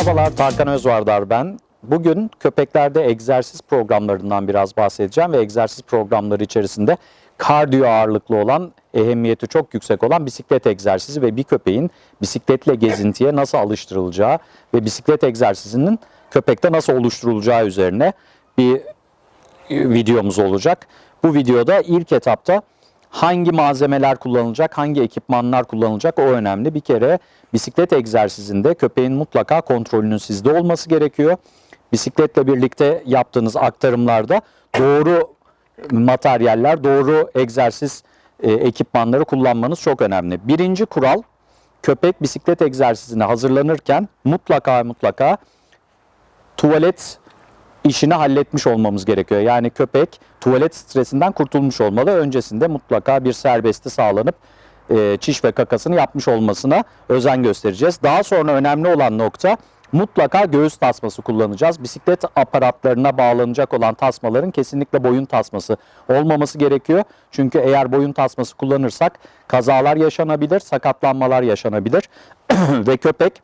Merhabalar, Tarkan Özvardar ben. Bugün köpeklerde egzersiz programlarından biraz bahsedeceğim ve egzersiz programları içerisinde kardiyo ağırlıklı olan, ehemmiyeti çok yüksek olan bisiklet egzersizi ve bir köpeğin bisikletle gezintiye nasıl alıştırılacağı ve bisiklet egzersizinin köpekte nasıl oluşturulacağı üzerine bir videomuz olacak. Bu videoda ilk etapta hangi malzemeler kullanılacak, hangi ekipmanlar kullanılacak o önemli. Bir kere bisiklet egzersizinde köpeğin mutlaka kontrolünün sizde olması gerekiyor. Bisikletle birlikte yaptığınız aktarımlarda doğru materyaller, doğru egzersiz ekipmanları kullanmanız çok önemli. Birinci kural, köpek bisiklet egzersizine hazırlanırken mutlaka tuvalet işini halletmiş olmamız gerekiyor. Yani köpek tuvalet stresinden kurtulmuş olmalı. Öncesinde mutlaka bir serbesti sağlanıp çiş ve kakasını yapmış olmasına özen göstereceğiz. Daha sonra önemli olan nokta, mutlaka göğüs tasması kullanacağız. Bisiklet aparatlarına bağlanacak olan tasmaların kesinlikle boyun tasması olmaması gerekiyor. Çünkü eğer boyun tasması kullanırsak kazalar yaşanabilir, sakatlanmalar yaşanabilir ve köpek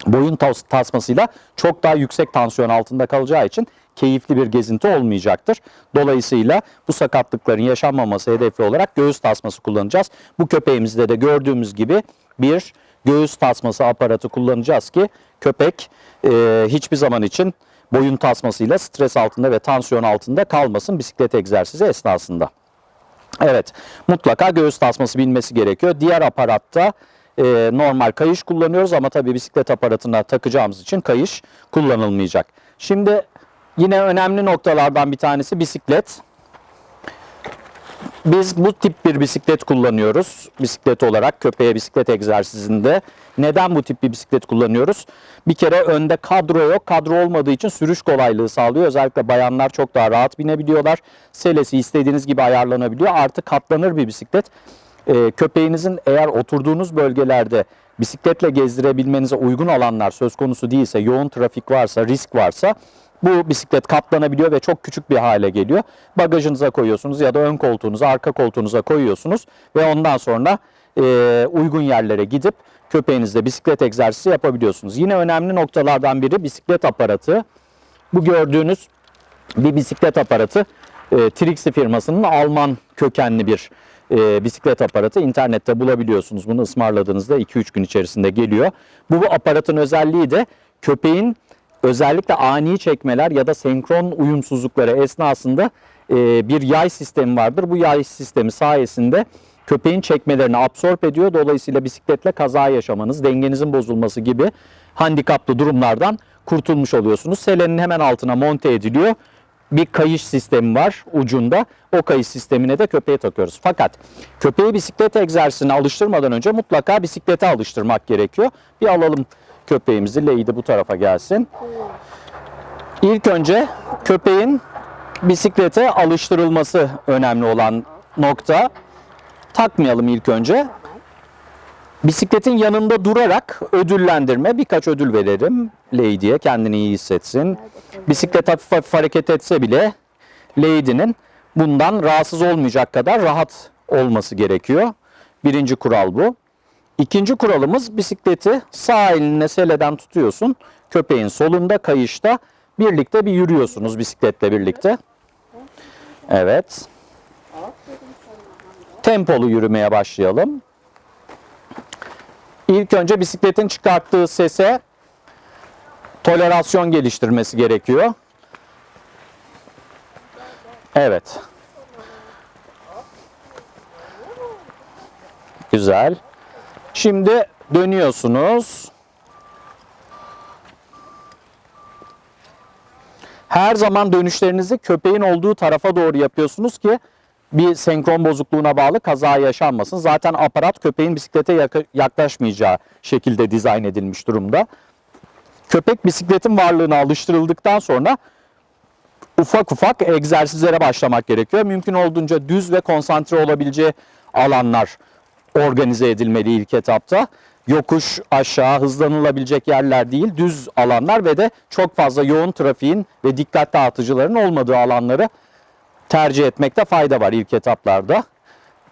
boyun tasmasıyla çok daha yüksek tansiyon altında kalacağı için keyifli bir gezinti olmayacaktır. Dolayısıyla bu sakatlıkların yaşanmaması hedefi olarak göğüs tasması kullanacağız. Bu köpeğimizde de gördüğümüz gibi bir göğüs tasması aparatı kullanacağız ki köpek hiçbir zaman için boyun tasmasıyla stres altında ve tansiyon altında kalmasın bisiklet egzersizi esnasında. Evet, mutlaka göğüs tasması bilmesi gerekiyor. Diğer aparatta normal kayış kullanıyoruz ama tabii bisiklet aparatına takacağımız için kayış kullanılmayacak. Şimdi yine önemli noktalardan bir tanesi bisiklet. Biz bu tip bir bisiklet kullanıyoruz. Bisiklet olarak köpeğe bisiklet egzersizinde. Neden bu tip bir bisiklet kullanıyoruz? Bir kere önde kadro yok. Kadro olmadığı için sürüş kolaylığı sağlıyor. Özellikle bayanlar çok daha rahat binebiliyorlar. Selesi istediğiniz gibi ayarlanabiliyor. Artı katlanır bir bisiklet. Köpeğinizin eğer oturduğunuz bölgelerde bisikletle gezdirebilmenize uygun alanlar söz konusu değilse, yoğun trafik varsa, risk varsa bu bisiklet katlanabiliyor ve çok küçük bir hale geliyor. Bagajınıza koyuyorsunuz ya da ön koltuğunuza, arka koltuğunuza koyuyorsunuz ve ondan sonra uygun yerlere gidip köpeğinizle bisiklet egzersizi yapabiliyorsunuz. Yine önemli noktalardan biri bisiklet aparatı. Bu gördüğünüz bir bisiklet aparatı Trixie firmasının Alman kökenli bir bisiklet aparatı. İnternette bulabiliyorsunuz. Bunu ısmarladığınızda 2-3 gün içerisinde geliyor. Bu aparatın özelliği de köpeğin özellikle ani çekmeler ya da senkron uyumsuzlukları esnasında bir yay sistemi vardır. Bu yay sistemi sayesinde köpeğin çekmelerini absorb ediyor. Dolayısıyla bisikletle kaza yaşamanız, dengenizin bozulması gibi handikaplı durumlardan kurtulmuş oluyorsunuz. Selenin hemen altına monte ediliyor. Bir kayış sistemi var ucunda. O kayış sistemine de köpeğe takıyoruz. Fakat köpeği bisiklet egzersizine alıştırmadan önce mutlaka bisiklete alıştırmak gerekiyor. Bir alalım köpeğimizi. Lady bu tarafa gelsin. İlk önce köpeğin bisiklete alıştırılması önemli olan nokta. Takmayalım ilk önce. Bisikletin yanında durarak ödüllendirme, birkaç ödül verelim Lady'ye, kendini iyi hissetsin. Bisiklet hafif hareket etse bile Lady'nin bundan rahatsız olmayacak kadar rahat olması gerekiyor. Birinci kural bu. İkinci kuralımız, bisikleti sağ eline seleden tutuyorsun. Köpeğin solunda, kayışta birlikte bir yürüyorsunuz bisikletle birlikte. Evet. Tempolu yürümeye başlayalım. İlk önce bisikletin çıkarttığı sese tolerasyon geliştirmesi gerekiyor. Evet. Güzel. Şimdi dönüyorsunuz. Her zaman dönüşlerinizi köpeğin olduğu tarafa doğru yapıyorsunuz ki bir senkron bozukluğuna bağlı kaza yaşanmasın. Zaten aparat köpeğin bisiklete yaklaşmayacağı şekilde dizayn edilmiş durumda. Köpek bisikletin varlığına alıştırıldıktan sonra ufak ufak egzersizlere başlamak gerekiyor. Mümkün olduğunca düz ve konsantre olabileceği alanlar organize edilmeli ilk etapta. Yokuş aşağı hızlanılabilecek yerler değil, düz alanlar ve de çok fazla yoğun trafiğin ve dikkat dağıtıcıların olmadığı alanları tercih etmekte fayda var ilk etaplarda.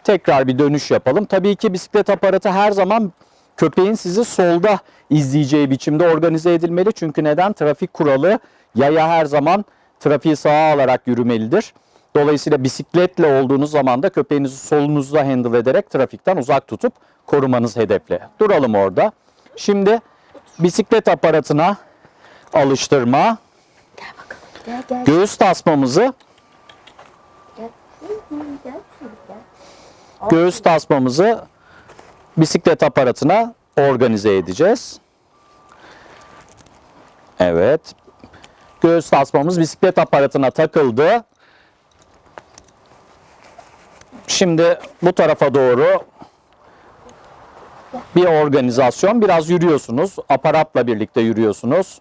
Tekrar bir dönüş yapalım. Tabii ki bisiklet aparatı her zaman köpeğin sizi solda izleyeceği biçimde organize edilmeli. Çünkü neden? Trafik kuralı yaya her zaman trafiği sağa alarak yürümelidir. Dolayısıyla bisikletle olduğunuz zaman da köpeğinizi solunuzda handle ederek trafikten uzak tutup korumanız hedefli. Duralım orada. Şimdi bisiklet aparatına alıştırma. Gel bakalım. Gel gel. Göğüs tasmamızı Gel. Gel. Gel. göğüs tasmamızı bisiklet aparatına organize edeceğiz. Evet. Göğüs tasmamız bisiklet aparatına takıldı. Şimdi bu tarafa doğru bir organizasyon. Biraz yürüyorsunuz. Aparatla birlikte yürüyorsunuz.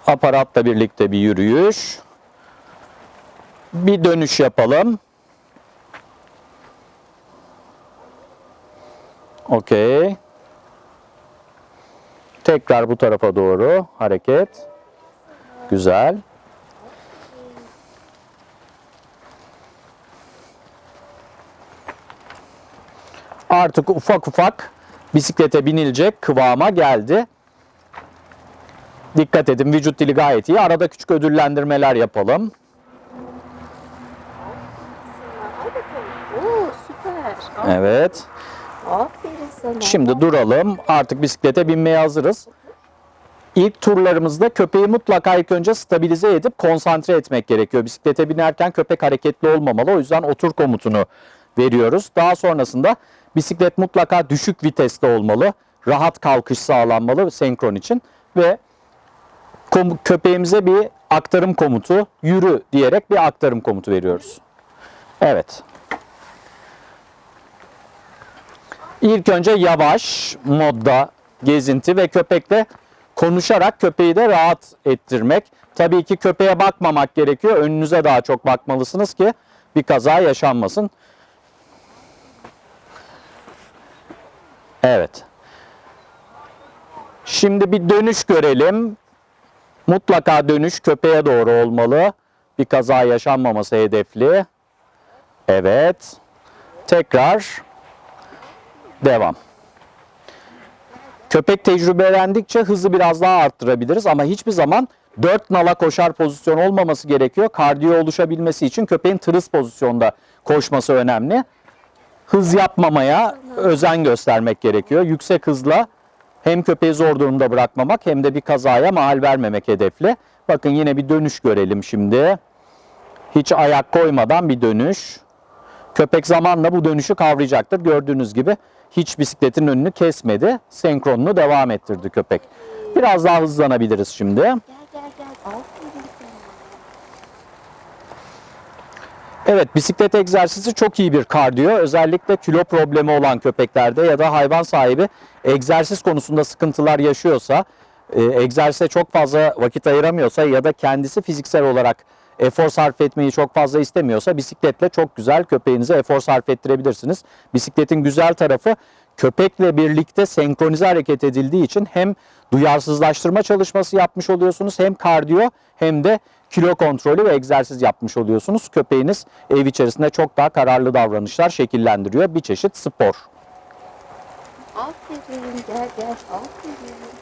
Aparatla birlikte bir yürüyüş. Bir dönüş yapalım. Okey. Tekrar bu tarafa doğru hareket. Güzel. Artık ufak ufak bisiklete binilecek kıvama geldi. Dikkat edin, vücut dili gayet iyi. Arada küçük ödüllendirmeler yapalım. Hadi bakalım. Oo süper. Evet. Aferin sana. Şimdi duralım. Artık bisiklete binmeye hazırız. İlk turlarımızda köpeği mutlaka ilk önce stabilize edip konsantre etmek gerekiyor. Bisiklete binerken köpek hareketli olmamalı. O yüzden otur komutunu veriyoruz. Daha sonrasında bisiklet mutlaka düşük viteste olmalı. Rahat kalkış sağlanmalı senkron için. Ve köpeğimize bir aktarım komutu, yürü diyerek bir aktarım komutu veriyoruz. Evet. İlk önce yavaş modda gezinti ve köpekle konuşarak köpeği de rahat ettirmek. Tabii ki köpeğe bakmamak gerekiyor. Önünüze daha çok bakmalısınız ki bir kaza yaşanmasın. Evet. Şimdi bir dönüş görelim. Mutlaka dönüş köpeğe doğru olmalı. Bir kaza yaşanmaması hedefli. Evet. Tekrar devam. Köpek tecrübelendikçe hızı biraz daha arttırabiliriz ama hiçbir zaman 4 nala koşar pozisyon olmaması gerekiyor. Kardiyo oluşabilmesi için köpeğin tırıs pozisyonda koşması önemli. Hız yapmamaya özen göstermek gerekiyor. Yüksek hızla hem köpeği zor durumda bırakmamak hem de bir kazaya mahal vermemek hedefli. Bakın yine bir dönüş görelim şimdi. Hiç ayak koymadan bir dönüş. Köpek zamanla bu dönüşü kavrayacaktır. Gördüğünüz gibi hiç bisikletin önünü kesmedi. Senkronunu devam ettirdi köpek. Biraz daha hızlanabiliriz şimdi. Gel gel gel. Aferin sana. Evet, bisiklet egzersizi çok iyi bir kardiyo. Özellikle kilo problemi olan köpeklerde ya da hayvan sahibi egzersiz konusunda sıkıntılar yaşıyorsa, egzersize çok fazla vakit ayıramıyorsa ya da kendisi fiziksel olarak efor sarf etmeyi çok fazla istemiyorsa bisikletle çok güzel köpeğinize efor sarf ettirebilirsiniz. Bisikletin güzel tarafı köpekle birlikte senkronize hareket edildiği için hem duyarsızlaştırma çalışması yapmış oluyorsunuz hem kardiyo hem de kilo kontrolü ve egzersiz yapmış oluyorsunuz. Köpeğiniz ev içerisinde çok daha kararlı davranışlar şekillendiriyor. Bir çeşit spor. Aferin. Gel gel. Aferin.